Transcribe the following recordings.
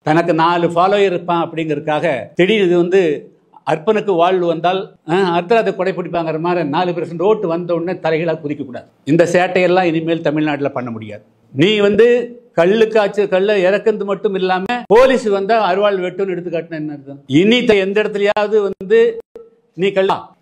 தனக்கு 4 ஃபாலோயர் இருப்பான் அப்படிங்கிறதுக்காக திடீர்னு இது வந்து அர்ப்பனுக்கு வாழ்வு வந்தால் அடுத்த அதை கொடை பிடிப்பாங்கிற மாதிரி 4% ஓட்டு வந்த உடனே தலைகளாக குதிக்கக்கூடாது. இந்த சேட்டையெல்லாம் இனிமேல் தமிழ்நாட்டில் பண்ண முடியாது. நீ வந்து கல்லை இறக்குறது மட்டும் இல்லாம போலீஸ் வந்தா அருவாள் வெட்டுன்னு எடுத்து காட்டின என்ன அர்த்தம்? இனி எந்த இடத்துலயாவது வந்து நீ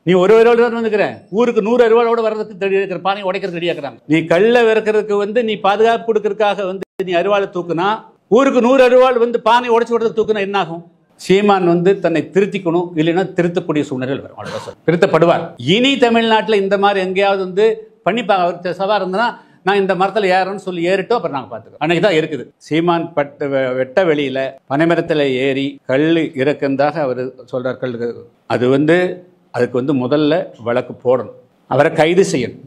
நீ ஒரு வந்துக்கிற ஊருக்கு 100 அருவாளோட வர்றதுக்கு பானை உடைக்கிறது ரெடியாக்குறாங்க. நீ கல்லை விறக்கிறதுக்கு வந்து நீ பாதுகாப்பு கொடுக்கறதுக்காக வந்து நீ அருவாளை தூக்குனா ஊருக்கு 100 அருவாள் வந்து பானை உடைச்சு விடுறதுக்கு தூக்குனா என்ன ஆகும்? சீமான் வந்து தன்னை திருத்திக்கணும், இல்லைன்னா திருத்தக்கூடிய சூழ்நிலை வரும், திருத்தப்படுவார். இனி தமிழ்நாட்டில் இந்த மாதிரி எங்கேயாவது வந்து பண்ணிப்பாங்க. அவர் சவா இருந்தனா நான் இந்த மரத்தில் ஏறேன்னு சொல்லி ஏறிட்டோம், அப்புறம் நாங்கள் பார்த்துக்கோம். அன்னைக்கு தான் இருக்குது. சீமான் வெட்ட வெளியில பனைமரத்தில் ஏறி கல் இறக்குந்தாக அவர் சொல்றார். கல் அது வந்து அதுக்கு வந்து முதல்ல வழக்கு போடணும், அவரை கைது செய்யணும்.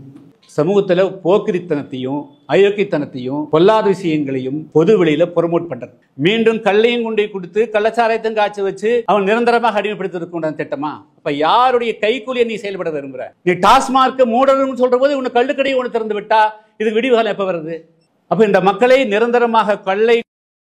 சமூகத்தில் போக்கிரித்தனத்தையும் அயோக்கியத்தனத்தையும் பொல்லாத விஷயங்களையும் பொது வெளியில ப்ரொமோட் பண்றது. மீண்டும் கல்லையும் கொண்டே கொடுத்து கள்ளச்சாராயத்தையும் காய்ச்சி வச்சு அவன் நிரந்தரமாக அடிமைப்படுத்திருக்க திட்டமா? அப்ப யாருடைய கைக்கூலியை நீ செயல்பட விரும்புற? நீ டாஸ்மார்க் மூடணும்னு சொல்ற போது உன்னை கள்ளுக்கடையை ஒன்று திறந்து விட்டா இதுக்கு விடிவுகாலம் எப்ப வருது? அப்ப இந்த மக்களை நிரந்தரமாக கல்லை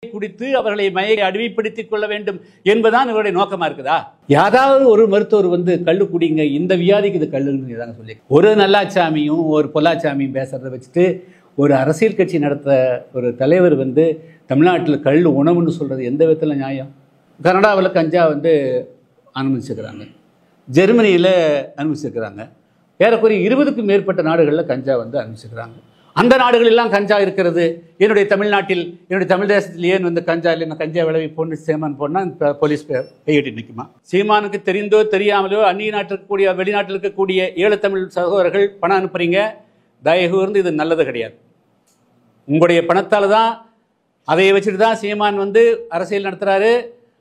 குடித்து அவர்களை மயக்கி அடிமைப்படுத்திக் கொள்ள வேண்டும் என்பதுதான் இவருடைய நோக்கமா இருக்குதா? யாராவது ஒரு மருத்துவர் வந்து கல்லு குடிங்க, இந்த வியாதிக்கு இது கல்லுன்னு சொல்லி ஒரு நல்லாச்சாமியும் ஒரு பொல்லாச்சாமியும் பேசுறத வச்சுட்டு ஒரு அரசியல் கட்சி நடத்த ஒரு தலைவர் வந்து தமிழ்நாட்டில் கல் உணவுன்னு சொல்றது எந்த விதத்தில் நியாயம்? கனடாவில் கஞ்சா வந்து அனுமதிச்சிருக்கிறாங்க, ஜெர்மனியில் அனுமதிச்சிருக்கிறாங்க, ஏறக்குறைய 20க்கும் மேற்பட்ட நாடுகளில் கஞ்சா வந்து அனுமதிச்சிருக்கிறாங்க. அந்த நாடுகளெல்லாம் கஞ்சா இருக்கிறது, என்னுடைய தமிழ்நாட்டில் என்னுடைய தமிழ் தேசத்தில் ஏன் வந்து கஞ்சா இல்லை? கஞ்சா விளைவி பொண்ணு சீமான் போனால் போலீஸ் கையெட்டி நிற்குமா? சீமானுக்கு தெரிந்தோ தெரியாமலோ அந்நிய நாட்டில் இருக்கக்கூடிய வெளிநாட்டில் இருக்கக்கூடிய ஈழத்தமிழ் சகோதரர்கள் பணம் அனுப்புறீங்க, தயவு இருந்து இது நல்லது கிடையாது. உங்களுடைய பணத்தால் தான், அதை வச்சுட்டு தான் சீமான் வந்து அரசியல் நடத்துறாரு,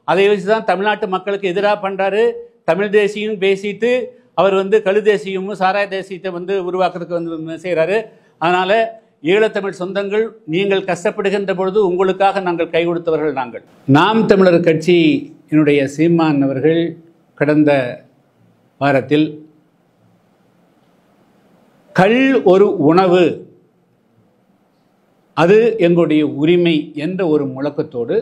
அதை வச்சு தான் தமிழ்நாட்டு மக்களுக்கு எதிராக பண்றாரு. தமிழ் தேசியம் பேசிட்டு அவர் வந்து கழு தேசியமும் சாராய தேசியத்தை வந்து உருவாக்குறதுக்கு வந்து செய்கிறாரு. அதனால ஈழத்தமிழ் சொந்தங்கள், நீங்கள் கஷ்டப்படுகின்ற பொழுது உங்களுக்காக நாங்கள் கை கொடுத்தவர்கள் நாங்கள். நாம் தமிழர் கட்சி என்னுடைய சீமான் அவர்கள் கடந்த வாரத்தில் கல் ஒரு உணவு, அது எங்களுடைய உரிமை என்ற ஒரு முழக்கத்தோடு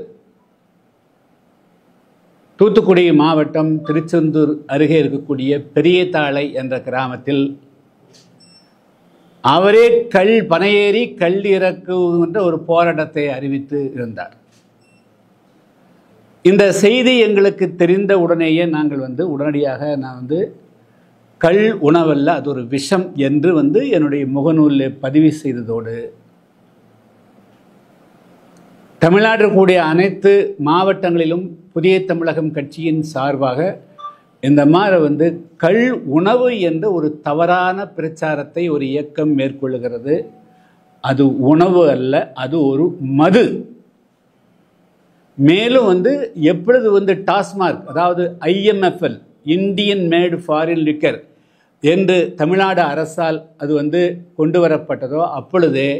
தூத்துக்குடி மாவட்டம் திருச்செந்தூர் அருகே இருக்கக்கூடிய பெரியதாளை என்ற கிராமத்தில் அவரே பனையேறி கல் இறக்கும் என்ற ஒரு போராட்டத்தை அறிவித்து இருந்தார். இந்த செய்தி எங்களுக்கு தெரிந்த உடனேயே நாங்கள் வந்து உடனடியாக நான் வந்து கல் உணவல்ல, அது ஒரு விஷம் என்று வந்து என்னுடைய முகநூலில் பதிவு செய்ததோடு தமிழ்நாட்டில் கூடிய அனைத்து மாவட்டங்களிலும் புதிய தமிழகம் கட்சியின் சார்பாக இந்த மாதிரி வந்து கல் உணவு என்ற ஒரு தவறான பிரச்சாரத்தை ஒரு இயக்கம் மேற்கொள்ளுகிறது. அது உணவு அல்ல, அது ஒரு மது. மேலும் வந்து எப்பொழுது வந்து டாஸ்மார்க், அதாவது IMFL இந்தியன் மேடு ஃபாரின் லிக்கர் என்று தமிழ்நாடு அரசால் அது வந்து கொண்டு வரப்பட்டதோ அப்பொழுதே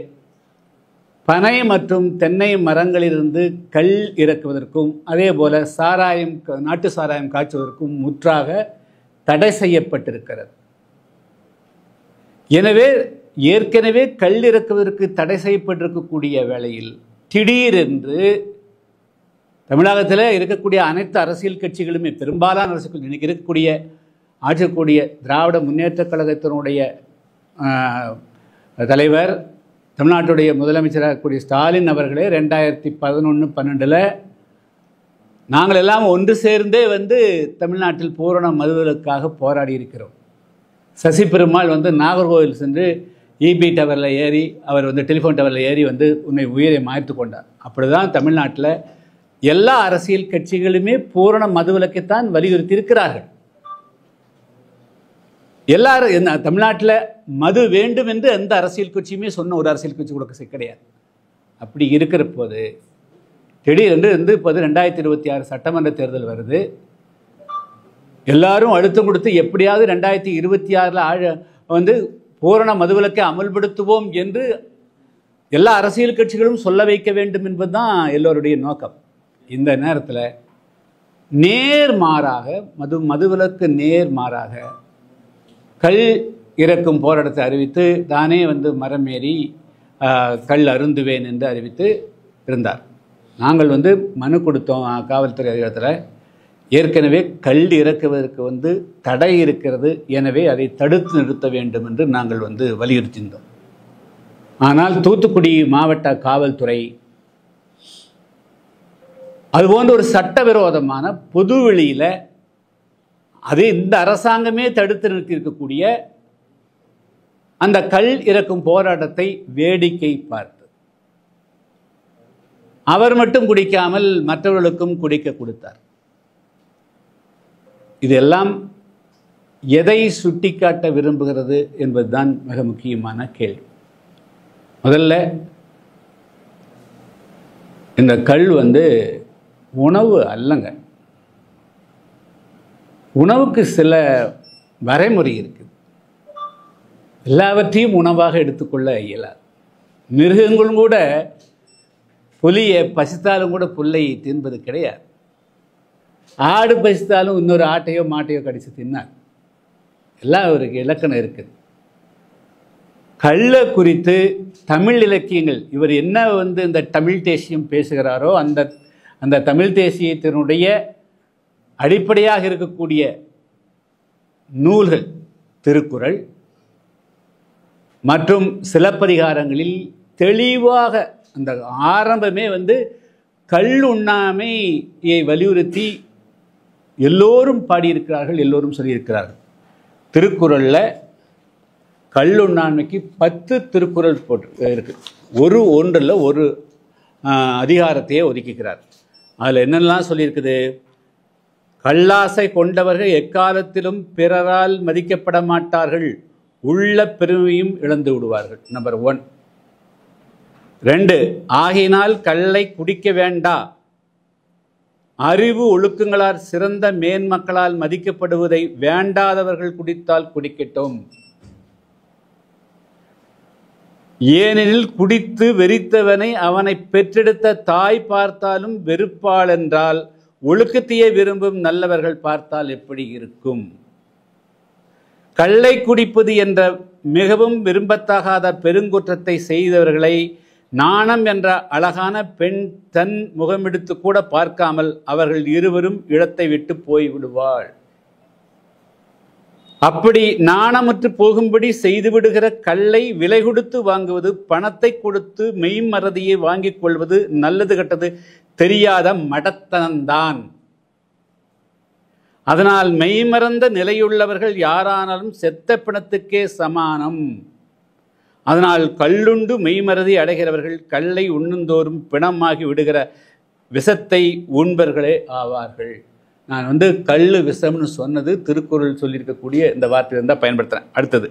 பனை மற்றும் தென்னை மரங்களிலிருந்து கல் இறக்குவதற்கும் அதே போல சாராயம், நாட்டு சாராயம் காய்ச்சுவதற்கும் முற்றாக தடை செய்யப்பட்டிருக்கிறது. எனவே ஏற்கனவே கல் இறக்குவதற்கு தடை செய்யப்பட்டிருக்கக்கூடிய வேளையில் திடீரென்று தமிழகத்தில் இருக்கக்கூடிய அனைத்து அரசியல் கட்சிகளுமே, பெரும்பாலான அரசியல் இன்னைக்கு இருக்கக்கூடிய ஆற்றக்கூடிய திராவிட முன்னேற்ற கழகத்தினுடைய தலைவர், தமிழ்நாட்டுடைய முதலமைச்சராக இருக்கக்கூடிய ஸ்டாலின் அவர்களே 2011-12 நாங்கள் எல்லாம் ஒன்று சேர்ந்தே வந்து தமிழ்நாட்டில் பூரண மதுவிலக்காக போராடி இருக்கிறோம். சசி பெருமாள் வந்து நாகர்கோவில் சென்று EB டவரில் ஏறி, அவர் வந்து டெலிஃபோன் டவரில் ஏறி வந்து உயிரை மாய்த்து கொண்டார். அப்படிதான் தமிழ்நாட்டில் எல்லா அரசியல் கட்சிகளுமே பூரண மதுவிலக்கைத்தான் வலியுறுத்தி இருக்கிறார்கள். எல்லாரும் என்ன தமிழ்நாட்டில் மது வேண்டும் என்று எந்த அரசியல் கட்சியுமே சொன்ன ஒரு அரசியல் கட்சி கூட கிடையாது. அப்படி இருக்கிற போது திடீரென்று வந்து இப்போது 2026 சட்டமன்ற தேர்தல் வருது. எல்லாரும் அழுத்தம் கொடுத்து எப்படியாவது 2026 வந்து பூரண மதுவிலக்கை அமல்படுத்துவோம் என்று எல்லா அரசியல் கட்சிகளும் சொல்ல வைக்க வேண்டும் என்பதுதான் எல்லோருடைய நோக்கம். இந்த நேரத்தில் நேர்மாறாக மதுவிலக்கு நேர்மாறாக கல் இறக்கும் போராட்டத்தை அறிவித்து தானே வந்து மரம் ஏறி கல் அருந்துவேன் என்று அறிவித்து இருந்தார். நாங்கள் மனு கொடுத்தோம் காவல்துறை அதிகாரத்தில். ஏற்கனவே கல் இறக்குவதற்கு தடை இருக்கிறது, எனவே அதை தடுத்து நிறுத்த வேண்டும் என்று நாங்கள் வலியுறுத்தியிருந்தோம். ஆனால் தூத்துக்குடி மாவட்ட காவல்துறை அதுபோன்ற ஒரு சட்டவிரோதமான பொதுவெளியில் அது இந்த அரசாங்கமே தடுத்து நிறுத்தியிருக்கக்கூடிய அந்த கல் இறக்கும் போராட்டத்தை வேடிக்கை பார்த்து அவர் மட்டும் குடிக்காமல் மற்றவர்களுக்கும் குடிக்க கொடுத்தார். இதெல்லாம் எதை சுட்டிக்காட்ட விரும்புகிறது என்பதுதான் மிக முக்கியமான கேள்வி. முதல்ல இந்த கல் உணவு அல்லங்க. உணவுக்கு சில வரைமுறை இருக்குது. எல்லாவற்றையும் உணவாக எடுத்துக்கொள்ள இயலாது. மிருகங்களும் கூட புலியை பசித்தாலும் கூட புல்லை தின்பது கிடையாது. ஆடு பசித்தாலும் இன்னொரு ஆட்டையோ மாட்டையோ கடிச்சு தின்னார். எல்லாம் அவருக்கு இலக்கணம் இருக்குது. கள்ள குறித்து தமிழ் இலக்கியங்கள் இவர் என்ன இந்த தமிழ் தேசியம் பேசுகிறாரோ அந்த தமிழ் தேசியத்தினுடைய அடிப்படையாக இருக்கக்கூடிய நூல்கள் திருக்குறள் மற்றும் சிலப்பதிகாரங்களில் தெளிவாக அந்த ஆரம்பமே கல் உண்ணாமையை வலியுறுத்தி எல்லோரும் பாடியிருக்கிறார்கள், எல்லோரும் சொல்லியிருக்கிறார்கள். திருக்குறளில் கல்லுண்ணாண்மைக்கு 10 திருக்குறள் போட்டு இருக்கு. ஒன்றில் ஒரு அதிகாரத்தையே ஒதுக்கிக்கிறார். அதில் என்னெல்லாம் சொல்லியிருக்குது? கல்லாசை கொண்டவர்கள் எக்காலத்திலும் பிறரால் மதிக்கப்பட மாட்டார்கள், உள்ள பெருமையும் இழந்து விடுவார்கள். நம்பர் 1. 2, ஆகினால் கல்லை குடிக்க வேண்டா, அறிவு ஒழுக்கங்களால் சிறந்த மேன்மக்களால் மதிக்கப்படுவதை வேண்டாதவர்கள் குடித்தால் குடிக்கட்டும். ஏனெனில் குடித்து வெறித்தவனை அவனை பெற்றெடுத்த தாய் பார்த்தாலும் வெறுப்பாள் என்றால் ஒழுக்கத்தையே விரும்பும் நல்லவர்கள் பார்த்தால் எப்படி இருக்கும்? கள்ளை குடிப்பது என்ற மிகவும் விரும்பத்தகாத பெருங்குற்றத்தை செய்தவர்களை நாணம் என்ற அழகான பெண் தன் முகமெடுத்து கூட பார்க்காமல் அவர்கள் இருவரும் இடத்தை விட்டு போய்விடுவாள். அப்படி நாணமற்று போகும்படி செய்துவிடுகிற கல்லை விலை கொடுத்து வாங்குவது, பணத்தை கொடுத்து மெய்மறதியை வாங்கிக் கொள்வது நல்லது கெட்டது தெரியாத மடத்தனம்தான். அதனால் மெய்மறந்த நிலையுள்ளவர்கள் யாரானாலும் செத்த பிணத்துக்கே சமானம். அதனால் கல்லுண்டு மெய்மறதி அடைகிறவர்கள் கல்லை உண்ணுந்தோறும் பிணமாகி விடுகிற விஷத்தை உண்பர்களே ஆவார்கள். நான் கல்லு விஷம்னு சொன்னது திருக்குறள் சொல்லியிருக்கக்கூடிய இந்த வார்த்தையை தான் பயன்படுத்துகிறேன். அடுத்தது,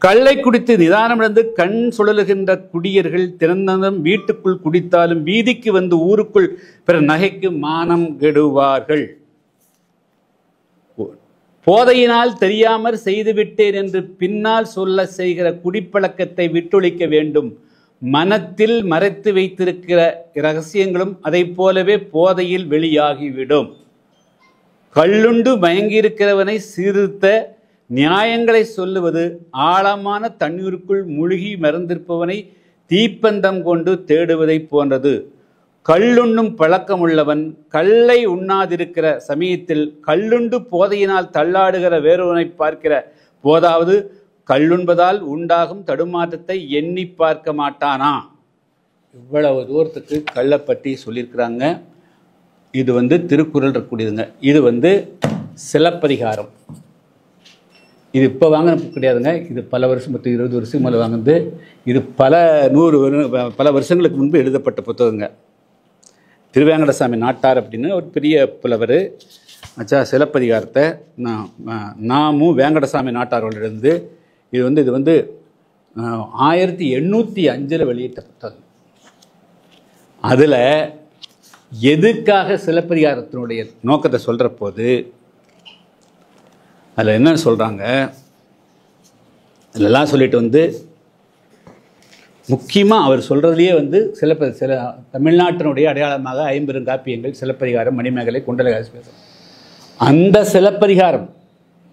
கல்லை குடித்து நிதானமிழந்து கண் சுழலுகின்ற குடியர்கள் திறந்ததும் வீட்டுக்குள் குடித்தாலும் வீதிக்கு ஊருக்குள் பிற நகைக்கு மானம் கெடுவார்கள். போதையினால் தெரியாமற் செய்துவிட்டேன் என்று பின்னால் சொல்ல செய்கிற குடிப்பழக்கத்தை விட்டொழிக்க வேண்டும். மனத்தில் மறைத்து வைத்திருக்கிற இரகசியங்களும் அதை போலவே போதையில் வெளியாகிவிடும். கல்லுண்டு மயங்கியிருக்கிறவனை சீர்திருத்த நியாயங்களை சொல்லுவது ஆழமான தண்ணீருக்குள் மூழ்கி மறந்திருப்பவனை தீப்பந்தம் கொண்டு தேடுவதை போன்றது. கல்லுண்ணும் பழக்கமுள்ளவன் கல்லை உண்ணாதிருக்கிற சமயத்தில் கல்லுண்டு போதையினால் தள்ளாடுகிற வேறொருவனை பார்க்கிற போதாவது கல்லுண்பதால் உண்டாகும் தடுமாற்றத்தை எண்ணி பார்க்க மாட்டானா? இவ்வளவு தூரத்துக்கு கல்லை பற்றி சொல்லியிருக்கிறாங்க. இது திருக்குறள் இருக்கக்கூடியதுங்க. இது சிலப்பதிகாரம். இது இப்போ வாங்கின கிடையாதுங்க. இது பல வருஷம் 20 வருஷம் மேலே வாங்கினது. இது பல வருஷங்களுக்கு முன்பு எழுதப்பட்ட புத்தகங்க. திருவேங்கடசாமி நாட்டார் அப்படின்னு ஒரு பெரிய புலவர் சிலப்பதிகாரத்தை நாமும் வேங்கடசாமி நாட்டாரோடு இது 1805 வெளியிட்ட புத்தகம். அதில் எதுக்காக சிலப்பதிகாரத்தினுடைய நோக்கத்தை சொல்கிற போது அதில் என்ன சொல்கிறாங்க, இதெல்லாம் சொல்லிட்டு முக்கியமாக அவர் சொல்கிறதுலேயே சில தமிழ்நாட்டினுடைய அடையாளமாக 50 காப்பியங்கள் சிலப்பதிகாரம், மணிமேகலை, குண்டலகாசி. அந்த சிலப்பதிகாரம்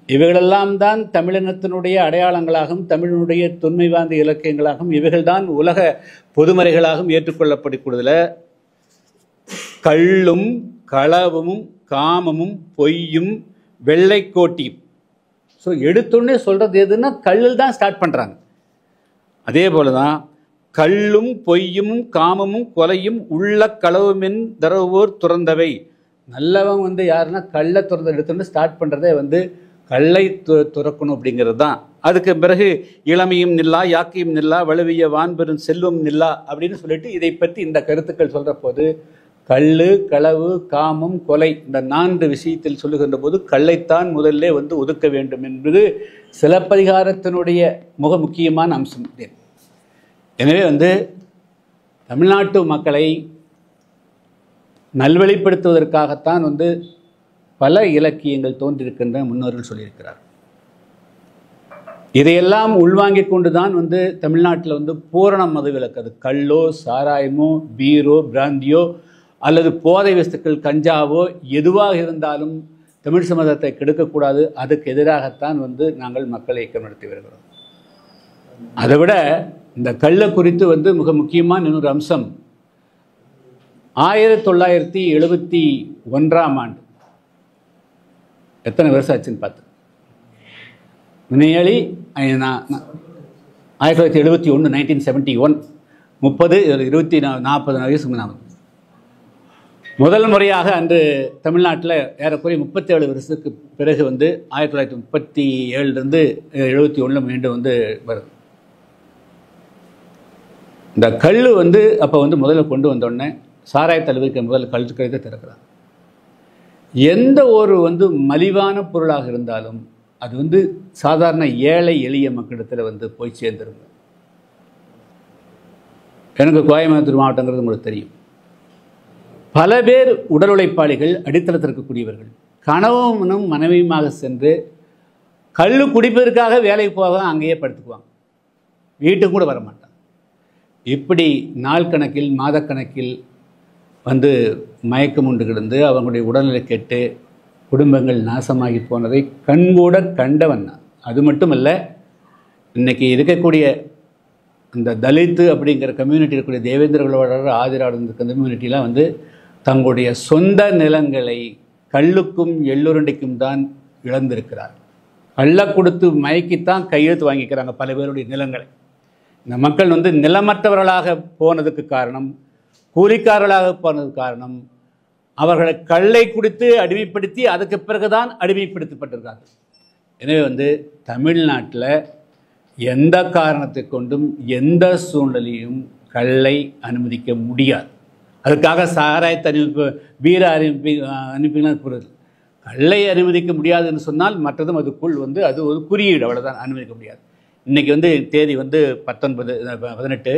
இவைகளெல்லாம் தான் தமிழினத்தினுடைய அடையாளங்களாகவும் தமிழினுடைய தொன்மை வாய்ந்த இலக்கியங்களாகவும் இவைகள்தான் உலக பொதுமறைகளாகவும் ஏற்றுக்கொள்ளப்படக்கூடியதில் கள்ளும் களவும் காமமும் பொய்யும் வெள்ளைக்கோட்டியும். ஸோ எடுத்தோடனே சொல்றது எதுன்னா கள்ளில் தான் ஸ்டார்ட் பண்றாங்க. அதே போலதான் கள்ளும் பொய்யும் காமமும் கொலையும் உள்ள களவுமென் தரவோர் துறந்தவை. நல்லவன் வந்து யாருன்னா கள்ள துறந்த எடுத்தோன்னு ஸ்டார்ட் பண்றதே வந்து கள்ளை துறக்கணும் அப்படிங்கிறது தான். அதுக்கு பிறகு இளமையும் நில்லா யாக்கையும் நில்லா வலுவிய வான்பெரும் செல்வம் நில்லா அப்படின்னு சொல்லிட்டு இதை பற்றி இந்த கருத்துக்கள் சொல்ற போது கள்ளு களவு காமம் கொலை இந்த 4 விஷயத்தில் சொல்லுகின்ற போது கள்ளைத்தான் முதல்ல வந்து ஒதுக்க வேண்டும் என்பது சிலப்பதிகாரத்தினுடைய மிக முக்கியமான அம்சம். எனவே வந்து தமிழ்நாட்டு மக்களை நல்வழிப்படுத்துவதற்காகத்தான் வந்து பல இலக்கியங்கள் தோன்றியிருக்கின்ற முன்னோர்கள் சொல்லியிருக்கிறார். இதையெல்லாம் உள்வாங்கிக் கொண்டுதான் வந்து தமிழ்நாட்டில் வந்து பூரண மதுவிலக்கு, அது கள்ளோ சாராயமோ பீரோ பிராந்தியோ அல்லது போதை வஸ்துக்கள் கஞ்சாவோ எதுவாக இருந்தாலும் தமிழ் சமூகத்தை கெடுக்கக்கூடாது, அதுக்கு எதிராகத்தான் வந்து நாங்கள் மக்களை இயக்கம் நடத்தி வருகிறோம். அதை விட இந்த கள்ள குறித்து வந்து மிக முக்கியமான இன்னொரு அம்சம், 1971ஆம் ஆண்டு எத்தனை வருஷம் ஆச்சுன்னு பார்த்து வினையாளி 1971 1971 30 40 வயசுக்கு நான் முதல் முறையாக அன்று தமிழ்நாட்டில் ஏறக்குறைய 37 வருஷத்துக்கு பிறகு வந்து 1937 71 மீண்டும் வந்து வருது. இந்த கல் வந்து அப்போ வந்து முதல்ல கொண்டு வந்தோடனே சாராய தலைவருக்கு முதல்ல கல் கழுத்தை திறக்கிறாங்க. எந்த ஒரு வந்து மலிவான பொருளாக இருந்தாலும் அது வந்து சாதாரண ஏழை எளிய மக்களிடத்தில் வந்து போய் சேர்ந்துருங்க. எனக்கு கோயம்புத்தூர் மாவட்டங்கிறது உங்களுக்கு தெரியும். பல பேர் உடல் உழைப்பாளிகள் அடித்தளத்தில் இருக்கக்கூடியவர்கள் கணவனும் மனைவியுமாக சென்று கல் குடிப்பதற்காக வேலைக்கு போக அங்கேயே படுத்துக்குவாங்க, வீட்டுக்கு கூட வரமாட்டாங்க. இப்படி நாள் கணக்கில் மாதக்கணக்கில் வந்து மயக்கம் உண்டு கிடந்து அவங்களுடைய உடல்நிலை கெட்டு குடும்பங்கள் நாசமாகி போனதை கண்கூட கண்டவன். அது மட்டுமல்ல, இன்னைக்கு இருக்கக்கூடிய இந்த தலித்து அப்படிங்கிற கம்யூனிட்டி இருக்கக்கூடிய தேவேந்திரர்களோட ஆதிராடு இந்த கம்யூனிட்டிலாம் வந்து தங்களுடைய சொந்த நிலங்களை கல்லுக்கும் எள்ளுருண்டைக்கும் தான் இழந்திருக்கிறார். கள்ள கொடுத்து மயக்கித்தான் கையெழுத்து வாங்கிக்கிறாங்க பல பேருடைய நிலங்களை. இந்த மக்கள் வந்து நிலமற்றவர்களாக போனதுக்கு காரணம், கூலிக்காரர்களாக போனதுக்கு காரணம், அவர்களை கள்ளை குடித்து அடிமைப்படுத்தி அதுக்கு பிறகுதான் அடிமைப்படுத்தப்பட்டிருக்கார்கள். எனவே வந்து தமிழ்நாட்டில் எந்த காரணத்தை கொண்டும் எந்த சூழ்நிலையும் கள்ளை அனுமதிக்க முடியாது. அதுக்காக சாராயத்தை வீர அனுப்பினால் பொருள் கள்ளை அனுமதிக்க முடியாதுன்னு சொன்னால் மற்றதும் அதுக்குள் வந்து அது ஒரு குறியீடு, அவ்வளோதான், அனுமதிக்க முடியாது. இன்றைக்கி வந்து தேதி வந்து 19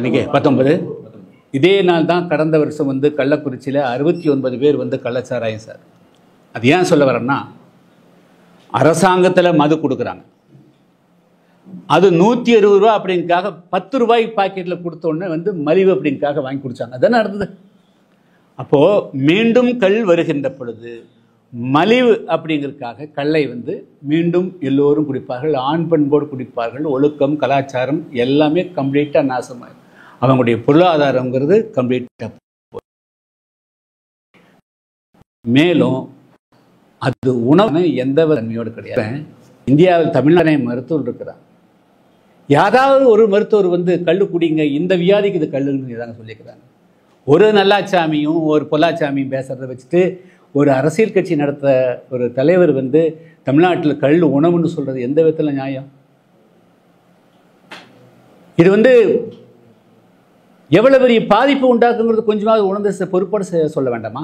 இன்றைக்கி 19 இதே நாள் தான் கடந்த வருஷம் வந்து கள்ளக்குறிச்சியில் 69 பேர் வந்து கள்ளச்சாராயம் சார். அது ஏன் சொல்ல வரேன்னா, அரசாங்கத்தில் மது கொடுக்குறாங்க, அது 160 ரூபா அப்படிங்காக 10 ரூபாய் பாக்கெட்டில் கொடுத்த உடனே வந்து மலிவு அப்படிங்காக வாங்கி குடித்தாங்க. அதானே நடந்தது. அப்போது மீண்டும் கல் வருகின்ற பொழுது மலிவு அப்படிங்கிறதுக்காக கல்லை வந்து மீண்டும் எல்லோரும் குடிப்பார்கள், ஆண் பண்போடு குடிப்பார்கள். ஒழுக்கம் கலாச்சாரம் எல்லாமே கம்ப்ளீட்டாக நாசமாகும். அவங்களுடைய பொருளாதாரங்கிறது கம்ப்ளீட்டாக. மேலும் அது உணவு எந்த தன்மையோடு கிடையாது. இந்தியாவில் தமிழ்நாடு மருத்துவர் இருக்கிறாங்க. யாராவது ஒரு மருத்துவர் வந்து கல் குடிங்க, இந்த வியாதிக்கு இது கல்லுன்னு தாங்க சொல்லிக்கிறாங்க. ஒரு நல்லாச்சாமியும் ஒரு பொல்லாச்சாமியும் பேசுறதை வச்சுட்டு ஒரு அரசியல் கட்சி நடத்த ஒரு தலைவர் வந்து தமிழ்நாட்டில் கல் உணவுன்னு சொல்றது எந்த விதத்தில் நியாயம்? இது வந்து எவ்வளவு பெரிய பாதிப்பு உண்டாக்குங்கிறது கொஞ்சமாவது உணர்ந்து பொறுப்பாடு சொல்ல வேண்டாமா?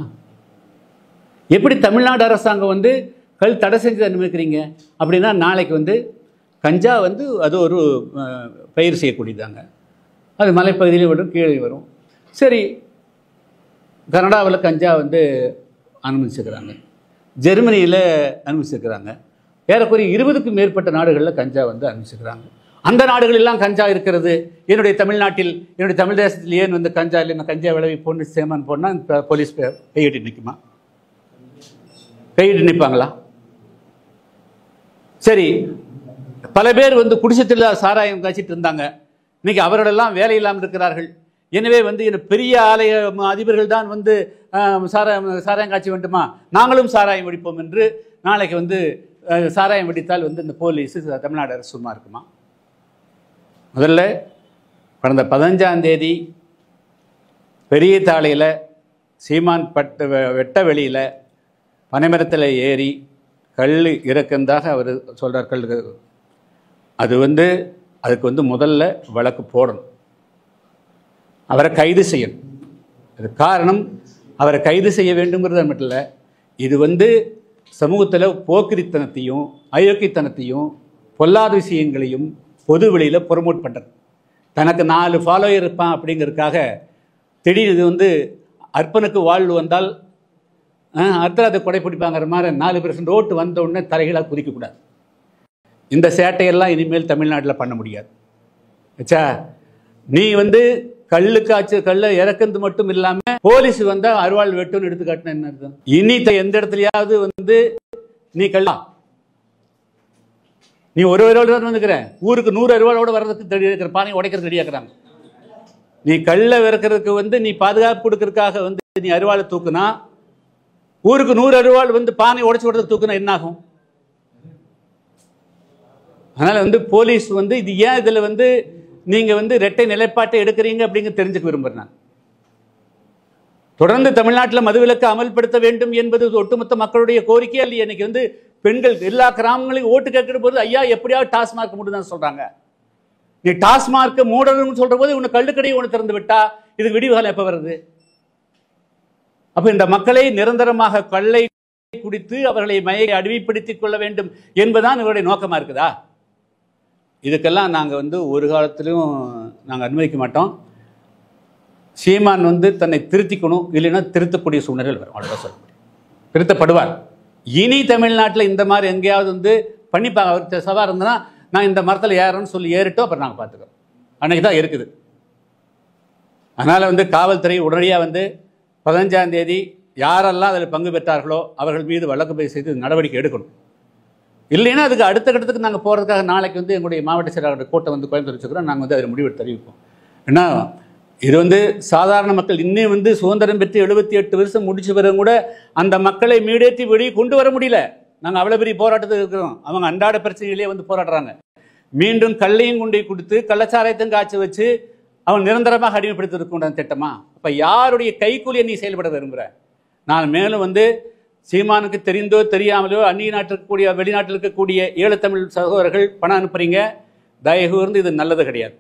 எப்படி தமிழ்நாடு அரசாங்கம் வந்து கல் தடை செஞ்சு அனுமதிக்கிறீங்க அப்படின்னா, நாளைக்கு வந்து கஞ்சா வந்து அது ஒரு பயிர் செய்யக்கூடியதாங்க, அது மலைப்பகுதியிலே வரும், கீழே வரும். சரி, கனடாவில் கஞ்சா வந்து அனுமதிச்சுக்கிறாங்க, ஜெர்மனியில் அனுமதிச்சிருக்கிறாங்க, ஏறக்குறைய 20க்கும் மேற்பட்ட நாடுகளில் கஞ்சா வந்து அனுமதிச்சுக்கிறாங்க. அந்த நாடுகளெல்லாம் கஞ்சா இருக்கிறது, என்னுடைய தமிழ்நாட்டில் என்னுடைய தமிழ் தேசத்தில் ஏன் வந்து கஞ்சா இல்லை, நான் கஞ்சா விளைவி போட்டு சேமான் போனால் போலீஸ் கையிட்டு நிற்குமா? கையிட்டு நிற்பாங்களா? சரி, பல பேர் வந்து குடிசத்தில் சாராயம் காய்ச்சிட்டு இருந்தாங்க, இன்னைக்கு அவர்களெல்லாம் வேலை இல்லாமல் இருக்கிறார்கள். எனவே வந்து பெரிய ஆலய அதிபர்கள் தான் வந்து சாராயம் காட்சி வேண்டுமா, நாங்களும் சாராயம் வெடிப்போம் என்று நாளைக்கு வந்து சாராயம் வெடித்தால் வந்து இந்த போலீஸ் தமிழ்நாடு அரசு சும்மா இருக்குமா? முதல்ல கடந்த 15ஆம் தேதி பெரிய தாளையில் சீமான் வெட்ட வெளியில் பனைமரத்தில் ஏறி கல் இறக்குந்தாக அவர் சொல்கிறார். கல் அது வந்து அதுக்கு வந்து முதல்ல வழக்கு போடணும், அவரை கைது செய்யணும். அது காரணம் அவரை கைது செய்ய வேண்டுங்கிறது மட்டும் இல்லை, இது வந்து சமூகத்தில் போக்கிரித்தனத்தையும் அயோக்கியத்தனத்தையும் பொல்லாத விஷயங்களையும் பொது வெளியில் ப்ரொமோட் பண்ணுறது. தனக்கு 4 ஃபாலோயர் இருப்பான் அப்படிங்கிறதுக்காக திடீர்னு வந்து அர்ப்பனுக்கு வாழ்வு வந்தால் அர்த்தராத்தை கொடை பிடிப்பாங்கிற மாதிரி 4% ஓட்டு வந்த உடனே தலைகளாக குதிக்கக்கூடாது. இந்த சேட்டையெல்லாம் இனிமேல் தமிழ்நாட்டில் பண்ண முடியாது. ஆச்சா, நீ வந்து கல்லை இறக்குறது மட்டும் இல்லாமல் போலீஸ் வந்தால் அருவாள் வெட்டுன்னு எடுத்துக்காட்டின என்ன அர்த்தம்? இனி எந்த இடத்துலையாவது வந்து நீ நீ ஒரு அருவாள் தான் வந்துக்கிற, ஊருக்கு 100 அருவாளோட வர்றதுக்கு ரெடி இருக்கிற, பானை உடைக்கிறது ரெடியாக இருக்கிறாங்க. நீ கல்லை விறக்கிறதுக்கு வந்து நீ பாதுகாப்பு கொடுக்கறதுக்காக வந்து நீ அருவாளை தூக்குனா, ஊருக்கு 100 அருவாள் வந்து பானை உடைச்சு விடுறதுக்கு தூக்குனா என்ன ஆகும்? அதனால வந்து போலீஸ் வந்து இது ஏன் இதில் வந்து நீங்க வந்து இரட்டை நிலைப்பாட்டை எடுக்கிறீங்க அப்படிங்க தெரிஞ்சுக்க விரும்புகிறேன். தொடர்ந்து தமிழ்நாட்டில் மதுவிலக்கு அமல்படுத்த வேண்டும் என்பது ஒட்டுமொத்த மக்களுடைய கோரிக்கை இல்லையா? இன்னைக்கு வந்து பெண்கள் எல்லா கிராமங்களையும் ஓட்டு கேட்கிற போது ஐயா எப்படியாவது டாஸ்மார்க் மூடுதான் சொல்றாங்க. நீ டாஸ்மார்க் மூடணும்னு சொல்ற போது உன்னை கள்ளுக்கடையை ஒன்று திறந்து விட்டா இதுக்கு விடிவுகாலம் எப்ப வருது? அப்ப இந்த மக்களை நிரந்தரமாக கள்ளை குடித்து அவர்களை மயக்கி அடிமைப்படுத்திக் கொள்ள வேண்டும் என்பதுதான் இவருடைய நோக்கமா இருக்குதா? இதுக்கெல்லாம் நாங்கள் வந்து ஒரு காலத்திலும் நாங்கள் அனுமதிக்க மாட்டோம். சீமான் வந்து தன்னை திருத்திக்கணும், இல்லைன்னா திருத்தக்கூடிய சூழ்நிலையில் வரும், அவ்வளோதான் சொல்ல முடியும். திருத்தப்படுவார். இனி தமிழ்நாட்டில் இந்த மாதிரி எங்கேயாவது வந்து பண்ணிப்பாங்க. அவர் சவால் இருந்ததுன்னா நான் இந்த மரத்தில் ஏறேன்னு சொல்லி ஏறிட்டோம், அப்புறம் நாங்கள் பார்த்துக்கிறோம். அன்னைக்கு தான் இருக்குது. அதனால் வந்து காவல்துறை உடனடியாக வந்து 15ஆம் தேதி யாரெல்லாம் அதில் பங்கு பெற்றார்களோ அவர்கள் மீது வழக்கு பதிவு செய்து நடவடிக்கை எடுக்கணும். இல்லைன்னா அதுக்கு அடுத்த கட்டத்துக்கு நாங்கள் போகிறதுக்காக நாளைக்கு வந்து எங்களுடைய மாவட்ட செயலாளர் கூட்டம் வந்து கோயம்புத்தூர் வச்சுக்கிறோம். நாங்கள் வந்து அதில் முடிவெடுத்து தெரிவிப்போம். ஏன்னா இது வந்து சாதாரண மக்கள் இன்னும் வந்து சுதந்திரம் பெற்று 78 வருஷம் முடிச்சு பிறகு கூட அந்த மக்களை மீடேற்றி வெளியே கொண்டு வர முடியல. நாங்கள் அவ்வளோ பெரிய போராட்டத்துக்கு இருக்கிறோம். அவங்க அன்றாட பிரச்சனையிலேயே வந்து போராடுறாங்க. மீண்டும் கல்லையும் கொண்டு கொடுத்து கள்ளச்சாராயத்தையும் காய்ச்சி வச்சு அவன் நிரந்தரமாக அடிமைப்படுத்திருக்க திட்டமா? அப்போ யாருடைய கைக்கூலியை நீ செயல்பட விரும்புகிற? நான் மேலும் வந்து சீமானுக்கு தெரிந்தோ தெரியாமலோ அந்நிய நாட்டில் இருக்கக்கூடிய வெளிநாட்டில் இருக்கக்கூடிய ஈழத்தமிழ் சகோதரர்கள் பணம் அனுப்புறீங்க, தயவு கூர்ந்து இது நல்லது கிடையாது.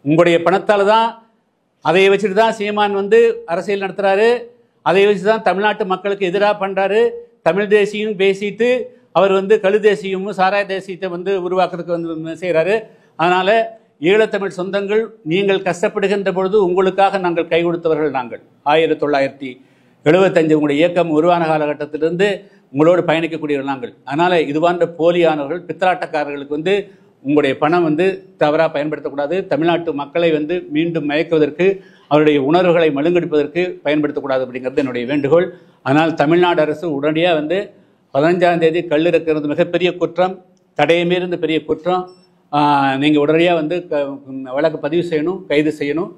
உங்களுடைய பணத்தால் தான், அதை வச்சுட்டு தான் சீமான் வந்து அரசியல் நடத்துகிறாரு. அதை வச்சு தான் தமிழ்நாட்டு மக்களுக்கு எதிராக பண்ணுறாரு. தமிழ் தேசியம் பேசிட்டு அவர் வந்து கழு தேசியமும் சாராய தேசியத்தை வந்து உருவாக்குறதுக்கு வந்து செய்கிறாரு. அதனால் ஈழத்தமிழ் சொந்தங்கள், நீங்கள் கஷ்டப்படுகின்ற பொழுது உங்களுக்காக நாங்கள் கை கொடுத்தவர்கள். நாங்கள் 1975 உங்களுடைய இயக்கம் உருவான காலகட்டத்திலிருந்து உங்களோடு பயணிக்கக்கூடியவர்கள் நாங்கள். அதனால் இதுவான போலியானவர்கள், பித்தலாட்டக்காரர்களுக்கு வந்து உங்களுடைய பணம் வந்து தவறாக பயன்படுத்தக்கூடாது. தமிழ்நாட்டு மக்களை வந்து மீண்டும் மயக்குவதற்கு, அவருடைய உணர்வுகளை மழுங்கடிப்பதற்கு பயன்படுத்தக்கூடாது அப்படிங்கிறது என்னுடைய வேண்டுகோள். அதனால் தமிழ்நாடு அரசு உடனடியாக வந்து 15ஆம் தேதி கல் இருக்கிறது மிகப்பெரிய குற்றம், தடையை மீறிந்த பெரிய குற்றம். நீங்கள் உடனடியாக வந்து வழக்கு பதிவு செய்யணும், கைது செய்யணும்.